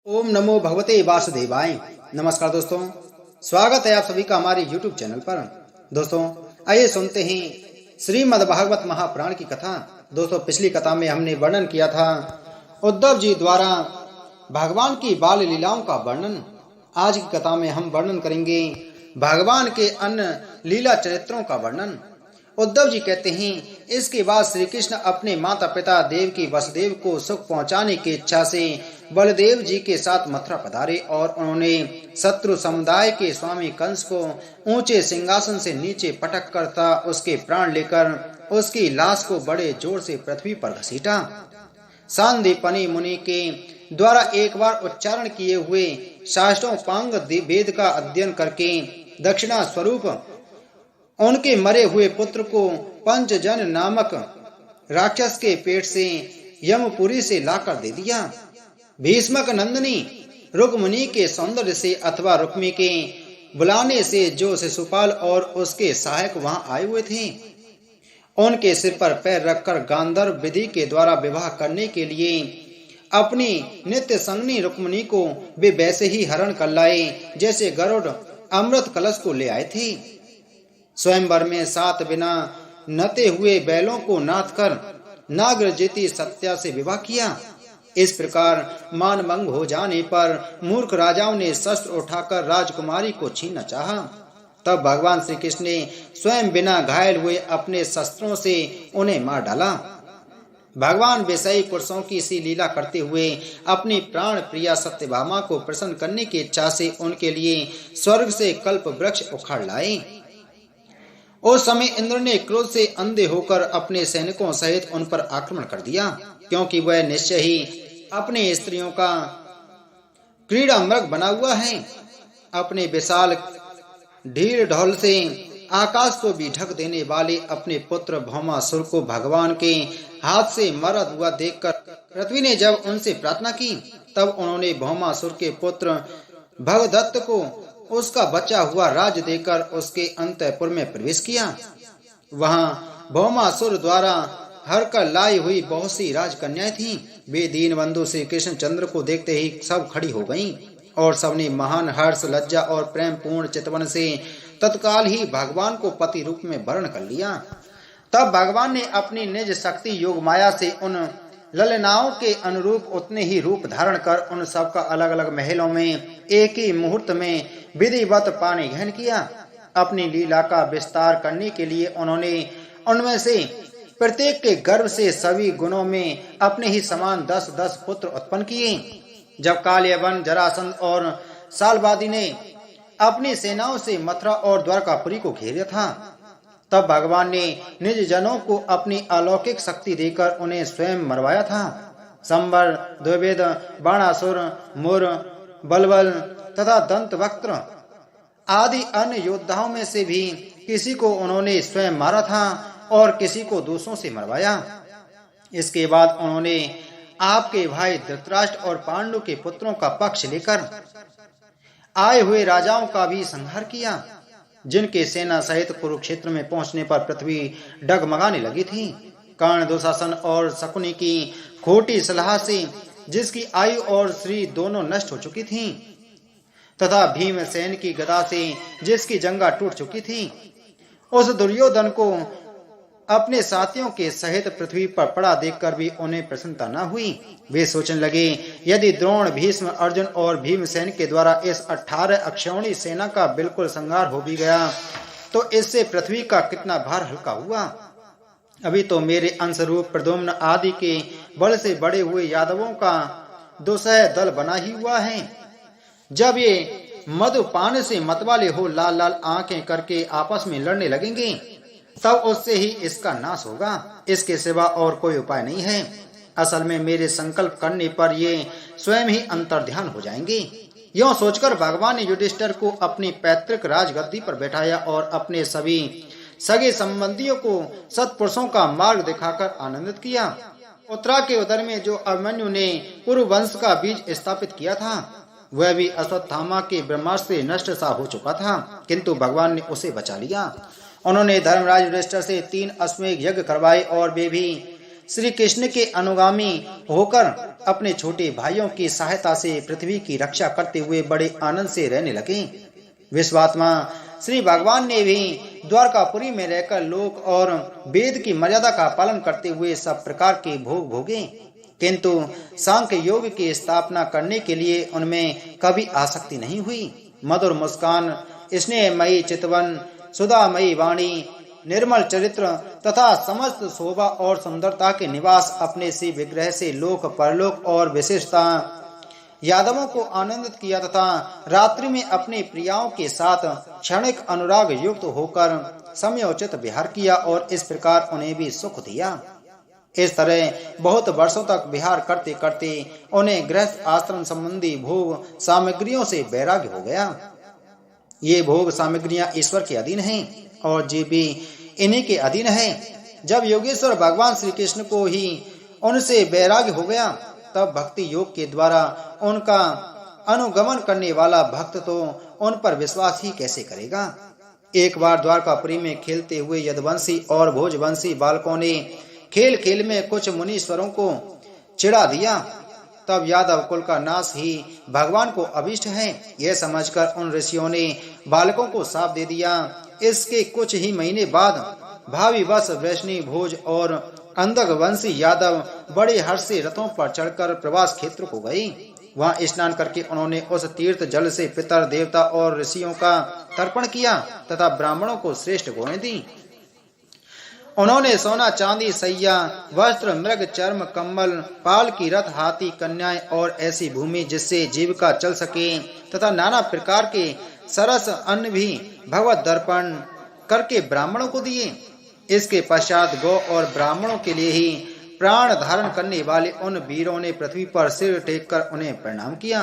ओम नमो भगवते वासुदेवाय। नमस्कार दोस्तों, स्वागत है आप सभी का हमारे YouTube चैनल पर। दोस्तों आइए सुनते हैं श्रीमद् भागवत महापुराण की कथा। दोस्तों पिछली कथा में हमने वर्णन किया था उद्धव जी द्वारा भगवान की बाल लीलाओं का वर्णन। आज की कथा में हम वर्णन करेंगे भगवान के अन्य लीला चरित्रों का वर्णन। उद्धव जी कहते हैं, इसके बाद श्री कृष्ण अपने माता पिता देवकी वसुदेव को सुख पहुंचाने की इच्छा से बलदेव जी के साथ मथुरा पधारे और उन्होंने शत्रु समुदाय के स्वामी कंस को ऊंचे सिंहासन से नीचे पटक कर था उसके प्राण लेकर उसकी लाश को बड़े जोर से पृथ्वी पर घसीटा। सांदीपनि मुनि के द्वारा एक बार उच्चारण किए हुए शास्त्रोपांग वेद का अध्ययन करके दक्षिणा स्वरूप उनके मरे हुए पुत्र को पंचजन नामक राक्षस के पेट से यमपुरी से लाकर दे दिया। भीष्मक नंदिनी रुक्मिणी के सौंदर्य से अथवा रुक्मी के बुलाने से जो शिशुपाल और उसके सहायक वहां आए हुए थे, उनके सिर पर पैर रखकर गांधर्व विधि के द्वारा विवाह करने के लिए अपनी नित्य संगनी रुक्मिणी को वे वैसे ही हरण कर लाए जैसे गरुड़ अमृत कलश को ले आए थे। स्वयंवर में 7 बिना नते हुए बैलों को नाथ कर नागरजेती सत्या से विवाह किया। इस प्रकार मानभंग हो जाने पर मूर्ख राजाओं ने शस्त्र उठाकर राजकुमारी को छीनना चाहा। तब भगवान श्री कृष्ण ने स्वयं बिना घायल हुए अपने शस्त्रों से उन्हें मार डाला। भगवान विषयी पुरुषों की सी लीला करते हुए अपनी प्राण प्रिया सत्यभामा को प्रसन्न करने की इच्छा से उनके लिए स्वर्ग से कल्प वृक्ष उखाड़ लाए। उस समय इंद्र ने क्रोध से अंधे होकर अपने सैनिकों सहित उन पर आक्रमण कर दिया, क्योंकि वह निश्चय ही अपने स्त्रियों का क्रीड़ा मृग बना हुआ है। अपने विशाल ढील ढोल से आकाश को भी ढक देने वाले अपने पुत्र भौमासुर को भगवान के हाथ से मरा हुआ देखकर पृथ्वी ने जब उनसे प्रार्थना की, तब उन्होंने भौमासुर के पुत्र भगदत्त को उसका बचा हुआ राज देकर उसके अंतःपुर में प्रवेश किया। वहां भौमासुर द्वारा हर कर लाई हुई बहुत सी राजकन्याएं थीं। वे दीनबंधु श्री कृष्ण चंद्र को देखते ही सब खड़ी हो गईं और सबने महान हर्ष, लज्जा और प्रेम पूर्ण चितवन से तत्काल ही भगवान को पति रूप में वर्ण कर लिया। तब भगवान ने अपनी निज शक्ति योग माया से उन ललनाओं के अनुरूप उतने ही रूप धारण कर उन सबका अलग अलग महलों में एक ही मुहूर्त में विधिवत पानी ग्रहण किया। अपनी लीला का विस्तार करने के लिए उन्होंने उनमें से प्रत्येक के गर्भ से सभी गुणों में अपने ही समान 10-10 पुत्र उत्पन्न किए। जब कालयवन, जरासंध और सालवादी ने अपनी सेनाओं से मथुरा और द्वारकापुरी को घेरा था, तब भगवान ने निज जनों को अपनी अलौकिक शक्ति देकर उन्हें स्वयं मरवाया था। संबर, द्विविद, बाणासुर, मुर, बलबल तथा दंतवक्त्र आदि अन्य योद्धाओं में से भी किसी को उन्होंने स्वयं मारा था और किसी को दूसरों से मरवाया। इसके बाद उन्होंने आपके भाई धृतराष्ट्र और पांडु के पुत्रों का पक्ष लेकर आए हुए राजाओं का भी संहार किया, जिनके सेना सहित कुरुक्षेत्र में पहुंचने पर पृथ्वी डगमगाने लगी थी। कर्ण, दुशासन और शकुनी की खोटी सलाह से जिसकी आयु और श्री दोनों नष्ट हो चुकी थीं, तथा भीमसेन की गदा से जिसकी जंगा टूट चुकी थी, उस दुर्योधन को अपने साथियों के सहित पृथ्वी पर पड़ा देखकर भी उन्हें प्रसन्नता न हुई। वे सोचने लगे, यदि द्रोण, भीष्म, अर्जुन और भीमसेन के द्वारा इस 18 अक्षौणी सेना का बिल्कुल संहार हो भी गया तो इससे पृथ्वी का कितना भार हल्का हुआ। अभी तो मेरे अंशरूप प्रद्युम्न आदि के बल से बड़े हुए यादवों का दुसह दल बना ही हुआ है। जब ये मधुपान से मतवाले हो लाल लाल आंखें करके आपस में लड़ने लगेंगे, तब उससे ही इसका नाश होगा। इसके सिवा और कोई उपाय नहीं है। असल में मेरे संकल्प करने पर ये स्वयं ही अंतर्ध्यान हो जाएंगे। यूं सोचकर भगवान ने युधिष्ठिर को अपनी पैतृक राजगद्दी पर बैठाया और अपने सभी सगे संबंधियों को सत्पुरुषों का मार्ग दिखाकर आनंदित किया। उत्तरा के उदर में जो अभिमन्यु ने कुरु वंश का बीज स्थापित किया था, वह भी अश्वत्थामा के ब्रह्मास्त्र से नष्ट सा हो चुका था, किंतु भगवान ने उसे बचा लिया। उन्होंने धर्मराज युधिष्ठिर से 3 अश्वमेध यज्ञ करवाए और वे भी श्री कृष्ण के अनुगामी होकर अपने छोटे भाइयों की सहायता से पृथ्वी की रक्षा करते हुए बड़े आनंद से रहने लगे। विश्वात्मा श्री भगवान ने भी द्वारकापुरी में रहकर लोक और वेद की मर्यादा का पालन करते हुए सब प्रकार के भोग भोगे, किंतु सांख्य योग की स्थापना करने के लिए उनमें कभी आसक्ति नहीं हुई। मधुर मुस्कान, स्नेहमयी चितवन, सुधामयी वाणी, निर्मल चरित्र तथा समस्त शोभा और सुंदरता के निवास अपने से विग्रह से लोक परलोक और विशेषता यादवों को आनंदित किया तथा रात्रि में अपने प्रियाओं के साथ क्षणिक अनुराग युक्त होकर समयोचित विहार किया और इस प्रकार उन्हें भी सुख दिया। इस तरह बहुत वर्षों तक विहार करते करते उन्हें गृहस्थ आश्रम संबंधी भोग सामग्रियों से वैराग्य हो गया। ये भोग सामग्रियां ईश्वर के अधीन हैं और जीव भी इन्हीं के अधीन है। जब योगेश्वर भगवान श्री कृष्ण को ही उनसे वैराग्य हो गया, तब भक्ति योग के द्वारा उनका अनुगमन करने वाला भक्त तो उन पर विश्वास ही कैसे करेगा। एक बार द्वारकापुरी में खेलते हुए यदुवंशी और भोजवंशी बालकों ने खेल खेल में कुछ मुनीश्वरों को चिढ़ा दिया। तब यादव कुल का नाश ही भगवान को अभिष्ट है, यह समझकर उन ऋषियों ने बालकों को शाप दे दिया। इसके कुछ ही महीने बाद भावी वश वैष्णवी भोज और अंधक वंशी यादव बड़े हर्ष से रथों पर चढ़कर प्रवास क्षेत्र को गए। वहां स्नान करके उन्होंने उस तीर्थ जल से पितर देवता और ऋषियों का तर्पण किया तथा ब्राह्मणों को श्रेष्ठ गोएं दी। उन्होंने सोना चांदी सैया वस्त्र मृग चर्म कम्बल पाल की रथ हाथी कन्याएं और ऐसी भूमि जिससे जीविका चल सके तथा नाना प्रकार के सरस अन्न भी भगवत दर्पण करके ब्राह्मणों को दिए। इसके पश्चात गौ और ब्राह्मणों के लिए ही प्राण धारण करने वाले उन वीरों ने पृथ्वी पर सिर टेक कर उन्हें प्रणाम किया।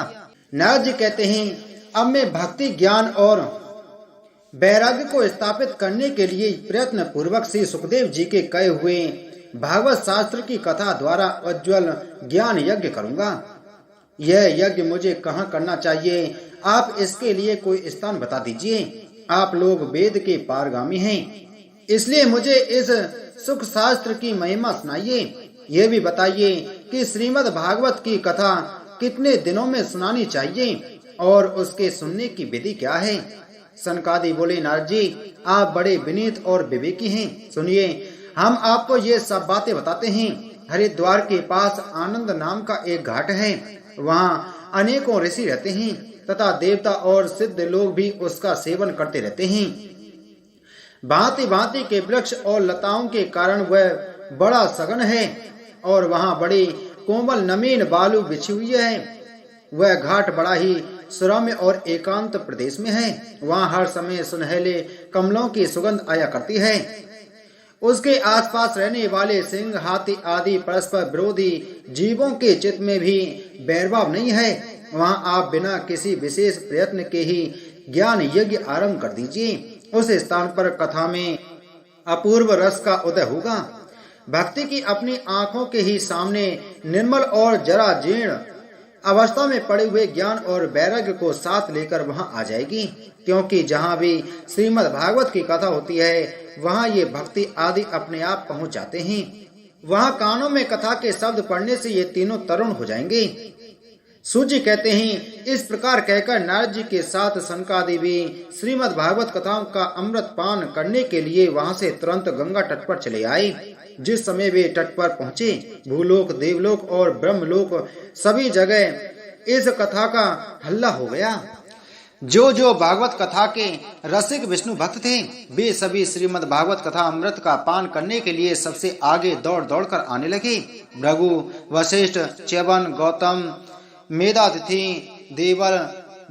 नारद जी कहते हैं, अब मैं भक्ति ज्ञान और वैराग्य को स्थापित करने के लिए प्रयत्न पूर्वक श्री सुखदेव जी के कहे हुए भागवत शास्त्र की कथा द्वारा उज्ज्वल ज्ञान यज्ञ करूंगा। यह यज्ञ मुझे कहाँ करना चाहिए, आप इसके लिए कोई स्थान बता दीजिए। आप लोग वेद के पारगामी हैं, इसलिए मुझे इस सुख शास्त्र की महिमा सुनाइए। यह भी बताइए कि श्रीमद् भागवत की कथा कितने दिनों में सुनानी चाहिए और उसके सुनने की विधि क्या है। सनकादि बोले, नारद जी आप बड़े विनीत और विवेकी हैं, सुनिए हम आपको ये सब बातें बताते हैं। हरिद्वार के पास आनंद नाम का एक घाट है, वहाँ अनेकों ऋषि रहते हैं तथा देवता और सिद्ध लोग भी उसका सेवन करते रहते हैं। भांति भांति के वृक्ष और लताओं के कारण वह बड़ा सघन है और वहाँ बड़ी कोमल नमीन बालू बिछी हुई है। वह घाट बड़ा ही सुरम्य और एकांत प्रदेश में है। वहाँ हर समय सुनहले कमलों की सुगंध आया करती है। उसके आसपास रहने वाले सिंह हाथी आदि परस्पर विरोधी जीवों के चित्त में भी बैरभाव नहीं है। वहाँ आप बिना किसी विशेष प्रयत्न के ही ज्ञान यज्ञ आरंभ कर दीजिए। उस स्थान पर कथा में अपूर्व रस का उदय होगा। भक्ति की अपनी आंखों के ही सामने निर्मल और जरा जीर्ण अवस्था में पड़े हुए ज्ञान और वैराग्य को साथ लेकर वहां आ जाएगी, क्योंकि जहां भी श्रीमद् भागवत की कथा होती है वहां ये भक्ति आदि अपने आप पहुंच जाते हैं। वहां कानों में कथा के शब्द पढ़ने से ये तीनों तरुण हो जाएंगे। सूजी कहते हैं, इस प्रकार कहकर नारद जी के साथ सनकादि भी श्रीमद् भागवत कथाओं का अमृत पान करने के लिए वहां से तुरंत गंगा तट पर चले आए। जिस समय वे तट पर पहुंचे, भूलोक देवलोक और ब्रह्मलोक सभी जगह इस कथा का हल्ला हो गया। जो जो भागवत कथा के रसिक विष्णु भक्त थे, वे सभी श्रीमद् भागवत कथा अमृत का पान करने के लिए सबसे आगे दौड़ दौड़ कर आने लगे। भृगु, वशिष्ठ, च्यवन, गौतम, मेधातिथि, देवर,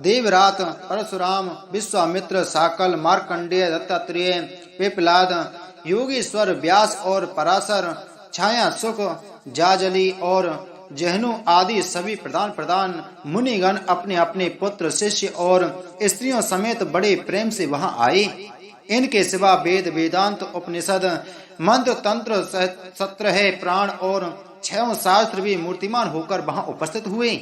देवरात, परशुराम, विश्वामित्र, साकल, मार्कंडेय, दत्तात्रेय, पिपलाद, योगेश्वर, व्यास और पराशर, छाया, सुख, जाजली और जहनु आदि सभी प्रधान मुनिगण अपने अपने पुत्र, शिष्य और स्त्रियों समेत बड़े प्रेम से वहां आए। इनके सिवा वेद, वेदांत, उपनिषद, मंत्र, तंत्र, सत्र है, प्राण और 6 शास्त्र भी मूर्तिमान होकर वहां उपस्थित हुए।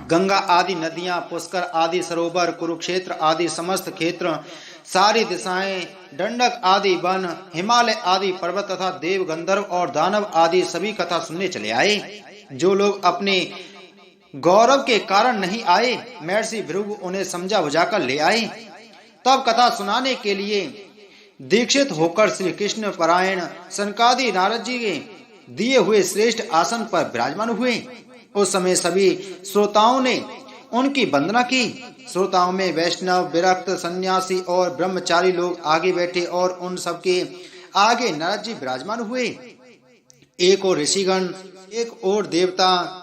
गंगा आदि नदियां, पुष्कर आदि सरोवर, कुरुक्षेत्र आदि समस्त क्षेत्र, सारी दिशाएं, दंडक आदि वन, हिमालय आदि पर्वत तथा देव, गंधर्व और दानव आदि सभी कथा सुनने चले आए। जो लोग अपने गौरव के कारण नहीं आए, महर्षि भृगु उन्हें समझा बुझाकर ले आए। तब कथा सुनाने के लिए दीक्षित होकर श्री कृष्ण परायण सनकादि नारद जी के दिए हुए श्रेष्ठ आसन पर विराजमान हुए। उस समय सभी श्रोताओं ने उनकी वंदना की। श्रोताओं में वैष्णव, विरक्त, सन्यासी और ब्रह्मचारी लोग आगे बैठे और उन सबके आगे नारद जी विराजमान हुए। एक और ऋषिगण, एक और देवता,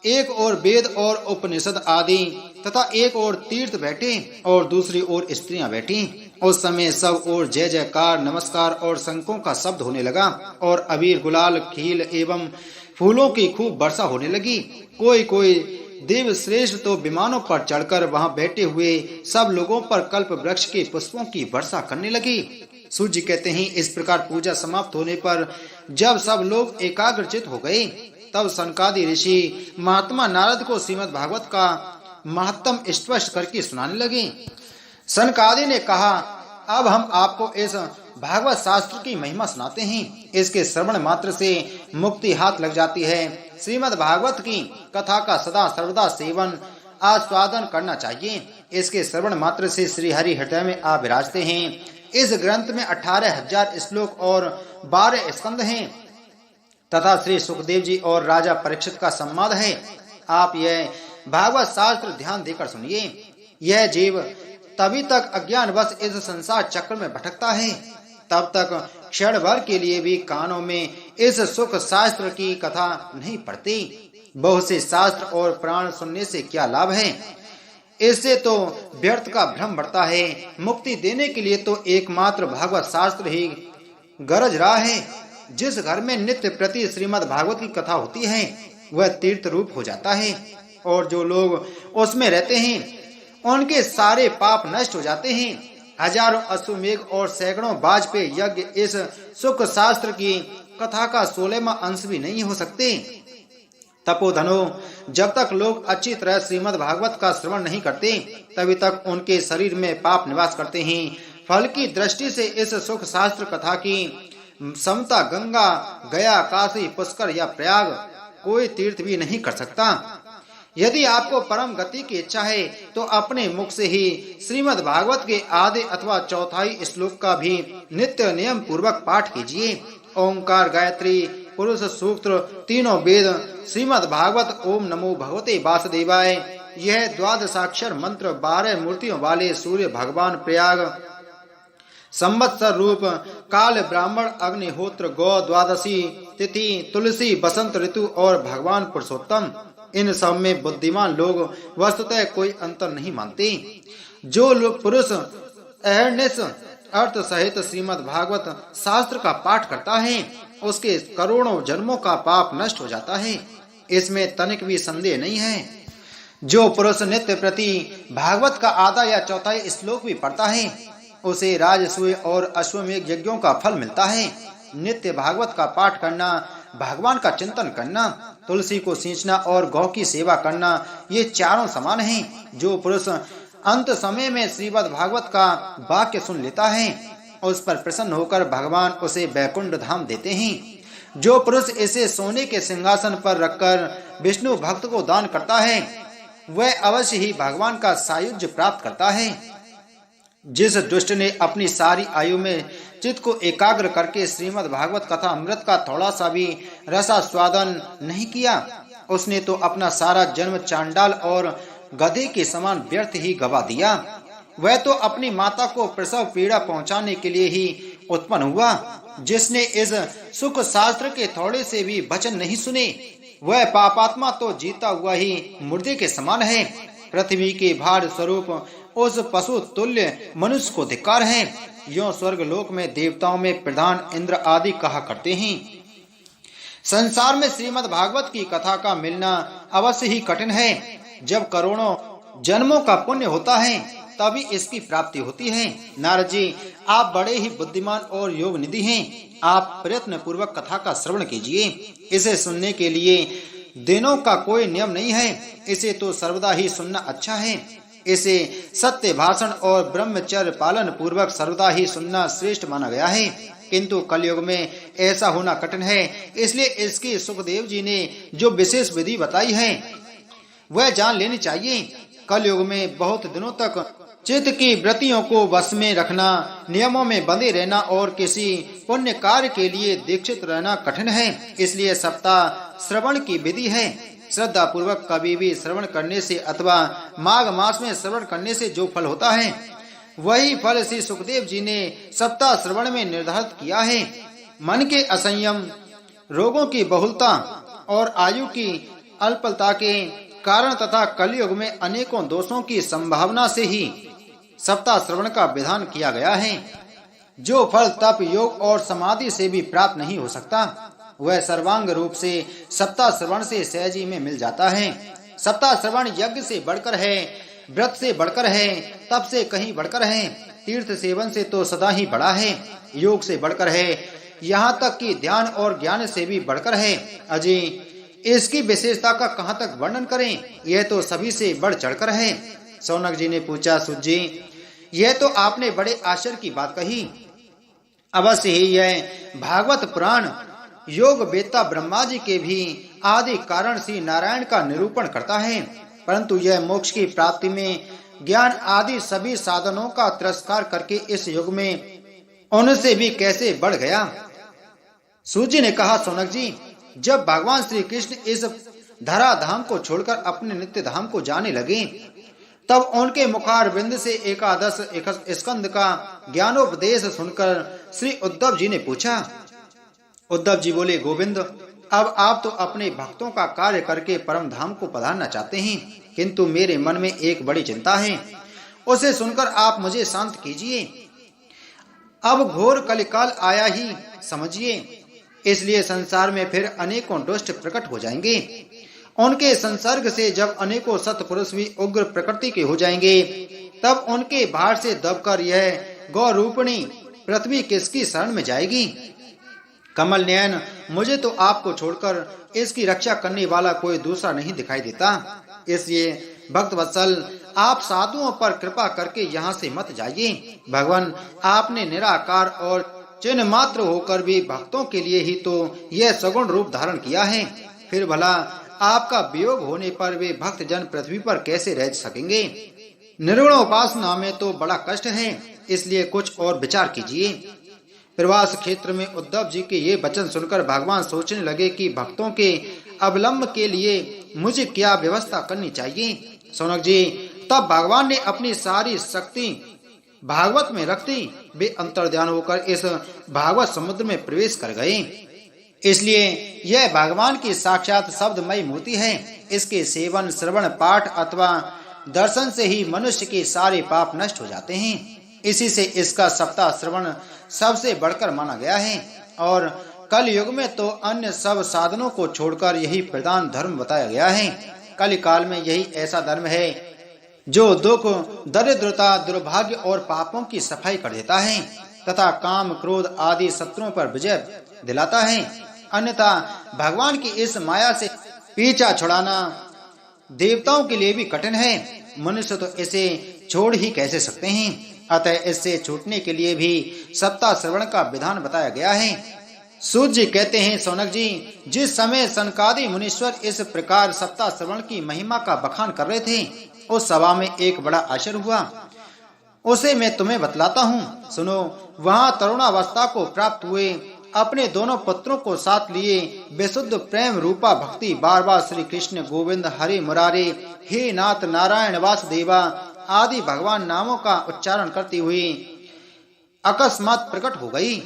एक और वेद और उपनिषद आदि तथा एक और तीर्थ बैठे और दूसरी ओर स्त्रियां बैठी। उस समय सब और जय जयकार, नमस्कार और शंखों का शब्द होने लगा और अबीर, गुलाल, खील एवं फूलों की खूब वर्षा होने लगी। कोई कोई देव श्रेष्ठ तो विमानों पर चढ़कर वहां बैठे हुए सब लोगों पर कल्प वृक्ष के पुष्पों की वर्षा करने लगी। सूर्य कहते हैं इस प्रकार पूजा समाप्त होने पर जब सब लोग एकाग्रचित हो गए, तब सनकादि ऋषि महात्मा नारद को श्रीमद् भागवत का महत्तम स्पष्ट करके सुनाने लगे। सनकादि ने कहा, अब हम आपको इस भागवत शास्त्र की महिमा सुनाते हैं। इसके श्रवण मात्र से मुक्ति हाथ लग जाती है। श्रीमद् भागवत की कथा का सदा सर्वदा सेवन आस्वादन करना चाहिए। इसके श्रवण मात्र से श्री हरि हृदय में आ विराजते हैं। इस ग्रंथ में 18,000 श्लोक और 12 स्कंद हैं तथा श्री सुखदेव जी और राजा परीक्षित का संवाद है। आप यह भागवत शास्त्र ध्यान देकर सुनिए। यह जीव तभी तक अज्ञानवश इस संसार चक्र में भटकता है, तब तक क्षण भर के लिए भी कानों में इस सुख शास्त्र की कथा नहीं पड़ती। बहुत से शास्त्र और प्राण सुनने से क्या लाभ है? इससे तो व्यर्थ का भ्रम बढ़ता है। मुक्ति देने के लिए तो एकमात्र भागवत शास्त्र ही गरज रहा है। जिस घर में नित्य प्रति श्रीमद् भागवत की कथा होती है वह तीर्थ रूप हो जाता है और जो लोग उसमें रहते हैं उनके सारे पाप नष्ट हो जाते हैं। हजारों अश्वमेघ और सैकड़ों वाजपेयी यज्ञ इस सुख शास्त्र की कथा का 16वां अंश भी नहीं हो सकते। तपोधनो, जब तक लोग अच्छी तरह श्रीमद् भागवत का श्रवण नहीं करते तभी तक उनके शरीर में पाप निवास करते हैं। फल की दृष्टि से इस सुख शास्त्र कथा की समता गंगा, गया, काशी, पुष्कर या प्रयाग कोई तीर्थ भी नहीं कर सकता। यदि आपको परम गति की इच्छा है तो अपने मुख से ही श्रीमद् भागवत के आधे अथवा चौथाई श्लोक का भी नित्य नियम पूर्वक पाठ कीजिए। ओंकार, गायत्री, पुरुष सूक्त, तीनों वेद, श्रीमद् भागवत, ओम नमो भगवते वासुदेवाय, यह 12 मंत्र 12 मूर्तियों वाले सूर्य भगवान, प्रयाग संवत्सर रूप, काल, ब्राह्मण, अग्निहोत्र, गौ, द्वादशी तिथि, तुलसी, बसंत ऋतु और भगवान पुरुषोत्तम, इन सब में बुद्धिमान लोग वस्तुतः कोई अंतर नहीं मानते। जो लोग पुरुष अहर्निश अर्थ सहित श्रीमद् भागवत शास्त्र का पाठ करता है उसके करोड़ों जन्मों का पाप नष्ट हो जाता है, इसमें तनिक भी संदेह नहीं है। जो पुरुष नित्य प्रति भागवत का आधा या चौथाई श्लोक भी पढ़ता है उसे राजसूय और अश्वमेघ यज्ञों का फल मिलता है। नित्य भागवत का पाठ करना, भगवान का चिंतन करना, तुलसी को सींचना और गौ की सेवा करना, ये चारों समान हैं। जो पुरुष अंत समय में श्रीमद् भागवत का वाक्य सुन लेता है उस पर प्रसन्न होकर भगवान उसे वैकुंठ धाम देते हैं। जो पुरुष इसे सोने के सिंहासन पर रखकर विष्णु भक्त को दान करता है वह अवश्य ही भगवान का सायुज्य प्राप्त करता है। जिस दुष्ट ने अपनी सारी आयु में चित्त को एकाग्र करके श्रीमद् भागवत कथा अमृत का थोड़ा सा भी रसास्वादन नहीं किया उसने तो अपना सारा जन्म चांडाल और गधे के समान व्यर्थ ही गवा दिया। वह तो अपनी माता को प्रसव पीड़ा पहुंचाने के लिए ही उत्पन्न हुआ। जिसने इस सुख शास्त्र के थोड़े से भी वचन नहीं सुने वह पापात्मा तो जीता हुआ ही मुर्दे के समान है। पृथ्वी के भार स्वरूप उस पशु तुल्य मनुष्य को धिक्कार है। यों स्वर्ग लोक में देवताओं में प्रधान इंद्र आदि कहा करते हैं। संसार में श्रीमद् भागवत की कथा का मिलना अवश्य ही कठिन है। जब करोड़ों जन्मों का पुण्य होता है तभी इसकी प्राप्ति होती है। नारद जी, आप बड़े ही बुद्धिमान और योग निधि हैं। आप प्रयत्न पूर्वक कथा का श्रवण कीजिए। इसे सुनने के लिए दिनों का कोई नियम नहीं है, इसे तो सर्वदा ही सुनना अच्छा है। इसे सत्य भाषण और ब्रह्मचर्य पालन पूर्वक सर्वदा ही सुनना श्रेष्ठ माना गया है, किंतु कलयुग में ऐसा होना कठिन है। इसलिए इसकी सुखदेव जी ने जो विशेष विधि बताई है वह जान लेनी चाहिए। कलयुग में बहुत दिनों तक चित्त की वृत्तियों को वश में रखना, नियमों में बंधे रहना और किसी पुण्य कार्य के लिए दीक्षित रहना कठिन है। इसलिए सप्ताह श्रवण की विधि है। श्रद्धा पूर्वक कभी भी श्रवण करने से अथवा माघ मास में श्रवण करने से जो फल होता है वही फल श्री सुखदेव जी ने सप्ताह श्रवण में निर्धारित किया है। मन के असंयम, रोगों की बहुलता और आयु की अल्पता के कारण तथा कलयुग में अनेकों दोषों की संभावना से ही सप्ताह श्रवण का विधान किया गया है। जो फल तप, योग और समाधि से भी प्राप्त नहीं हो सकता वह सर्वांग रूप से सप्ताह श्रवण से सहजी में मिल जाता है। सप्ताह श्रवण यज्ञ से बढ़कर है, व्रत से बढ़कर है, तप से कहीं बढ़कर है, तीर्थ सेवन से तो सदा ही बड़ा है, योग से बढ़कर है, यहाँ तक कि ध्यान और ज्ञान से भी बढ़कर है। अजय इसकी विशेषता का कहाँ तक वर्णन करें, यह तो सभी से बढ़ चढ़कर है। सौनक जी ने पूछा, सूत जी यह तो आपने बड़े आश्चर्य की बात कही। अवश्य ही यह भागवत पुराण योग वेत्ता ब्रह्मा जी के भी आदि कारण श्री नारायण का निरूपण करता है, परंतु यह मोक्ष की प्राप्ति में ज्ञान आदि सभी साधनों का तिरस्कार करके इस युग में उनसे भी कैसे बढ़ गया। सूत जी ने कहा, सौनक जी जब भगवान श्री कृष्ण इस धरा धाम को छोड़कर अपने नित्य धाम को जाने लगे तब उनके मुखारविंद से एकादश स्कंद का ज्ञानोपदेश सुनकर श्री उद्धव जी ने पूछा। उद्धव जी बोले, गोविंद अब आप तो अपने भक्तों का कार्य करके परम धाम को पधारना चाहते हैं, किंतु मेरे मन में एक बड़ी चिंता है, उसे सुनकर आप मुझे शांत कीजिए। अब घोर कलिकाल आया ही समझिए, इसलिए संसार में फिर अनेकों दुष्ट प्रकट हो जाएंगे। उनके संसर्ग से जब अनेकों सत्पुरुष भी उग्र प्रकृति के हो जाएंगे तब उनके भार से दबकर यह गौ रूपणी पृथ्वी किसकी शरण में जाएगी। कमल नयन, मुझे तो आपको छोड़कर इसकी रक्षा करने वाला कोई दूसरा नहीं दिखाई देता, इसलिए भक्त वत्सल आप साधुओं पर कृपा करके यहाँ से मत जाइए। भगवान आपने निराकार और चिन्ह मात्र होकर भी भक्तों के लिए ही तो यह सगुण रूप धारण किया है, फिर भला आपका वियोग होने पर वे भक्त जन पृथ्वी पर कैसे रह सकेंगे। निर्गुण उपासना में तो बड़ा कष्ट है, इसलिए कुछ और विचार कीजिए। प्रवास क्षेत्र में उद्धव जी के ये वचन सुनकर भगवान सोचने लगे कि भक्तों के अवलंब के लिए मुझे क्या व्यवस्था करनी चाहिए। सौनक जी तब भगवान ने अपनी सारी शक्ति भागवत में रखती वे अंतर्ध्यान होकर इस भागवत समुद्र में प्रवेश कर गए। इसलिए यह भगवान की साक्षात शब्दमयी मूर्ति है। इसके सेवन, श्रवण, पाठ अथवा दर्शन से ही मनुष्य के सारे पाप नष्ट हो जाते हैं। इसी से इसका सप्ताह श्रवण सबसे बढ़कर माना गया है और कल युग में तो अन्य सब साधनों को छोड़कर यही प्रधान धर्म बताया गया है। कल काल में यही ऐसा धर्म है जो दुख, दरिद्रता, दुर्भाग्य और पापों की सफाई कर देता है तथा काम, क्रोध आदि शत्रुओं पर विजय दिलाता है। अन्यथा भगवान की इस माया से पीछा छुड़ाना देवताओं के लिए भी कठिन है। मनुष्य तो इसे छोड़ ही कैसे सकते हैं। अतः इससे छूटने के लिए भी सप्ताह श्रवण का विधान बताया गया है। सूत जी कहते हैं, सौनक जी जिस समय सनकादि मुनीश्वर इस प्रकार सप्ताह श्रवण की महिमा का बखान कर रहे थे उस सभा में एक बड़ा आश्चर्य हुआ, उसे मैं तुम्हें बतलाता हूँ, सुनो। वहाँ तरुणावस्था को प्राप्त हुए अपने दोनों पुत्रों को साथ लिए बेसुद्ध प्रेम रूपा भक्ति बार बार श्री कृष्ण, गोविंद, हरे मुरारे, हे नाथ, नारायण, वासुदेवा आदि भगवान नामों का उच्चारण करती हुई अकस्मात प्रकट हो गई।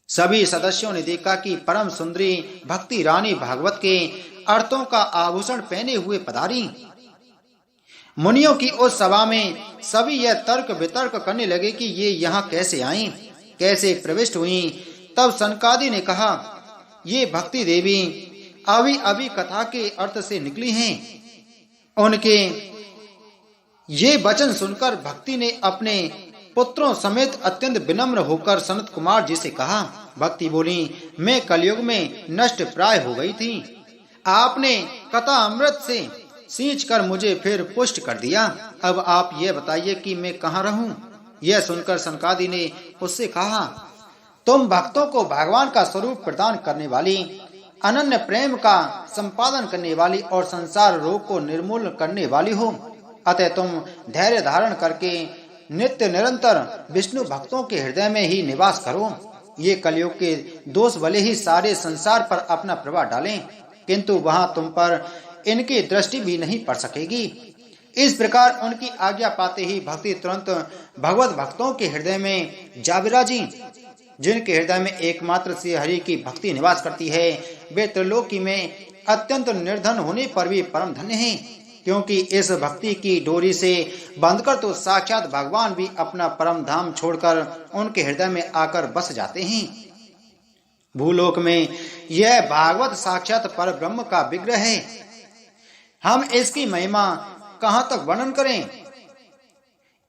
सभी सदस्यों ने देखा कि परम सुंदरी भक्ति रानी भागवत के अर्थों का आभूषण पहने हुए पधारी। मुनियों की उस सभा में सभी यह तर्क वितर्क करने लगे कि ये यहाँ कैसे आईं, कैसे प्रविष्ट हुईं। तब सनकादि ने कहा, ये भक्ति देवी अभी अभी कथा के अर्थ से निकली हैं। उनके ये वचन सुनकर भक्ति ने अपने पुत्रों समेत अत्यंत विनम्र होकर सनत कुमार जी से कहा। भक्ति बोली, मैं कलयुग में नष्ट प्राय हो गई थी। आपने कथा अमृत से सींच कर मुझे फिर पुष्ट कर दिया। अब आप ये बताइए कि मैं कहाँ रहूं? यह सुनकर सनकादि ने उससे कहा, तुम भक्तों को भगवान का स्वरूप प्रदान करने वाली, अनन्य प्रेम का संपादन करने वाली और संसार रोग को निर्मूल करने वाली हो। अतः तुम धैर्य धारण करके नित्य निरंतर विष्णु भक्तों के हृदय में ही निवास करो। ये कलयुग के दोष भले ही सारे संसार पर अपना प्रभाव डालें, किंतु वहां तुम पर इनकी दृष्टि भी नहीं पड़ सकेगी। इस प्रकार उनकी आज्ञा पाते ही भक्ति तुरंत भगवत भक्तों के हृदय में जा विराजी। जिनके हृदय में एकमात्र श्री हरि की भक्ति निवास करती है, वे त्रिलोकी में अत्यंत निर्धन होने पर भी परम धन्य हैं, क्योंकि इस भक्ति की डोरी से बंधकर तो साक्षात भगवान भी अपना परम धाम छोड़कर उनके हृदय में आकर बस जाते हैं। भूलोक में यह भागवत साक्षात पर ब्रह्म का विग्रह है। हम इसकी महिमा कहाँ तक वर्णन करें?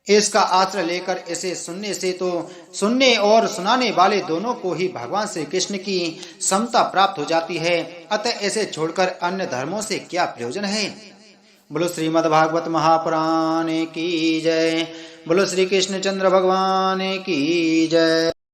इसका आश्रय लेकर इसे सुनने से तो सुनने और सुनाने वाले दोनों को ही भगवान श्री कृष्ण की समता प्राप्त हो जाती है। अतः इसे छोड़कर अन्य धर्मों से क्या प्रयोजन है? बोलो श्रीमद् भागवत महापुराण की जय। बोलो श्री कृष्ण चंद्र भगवान की जय।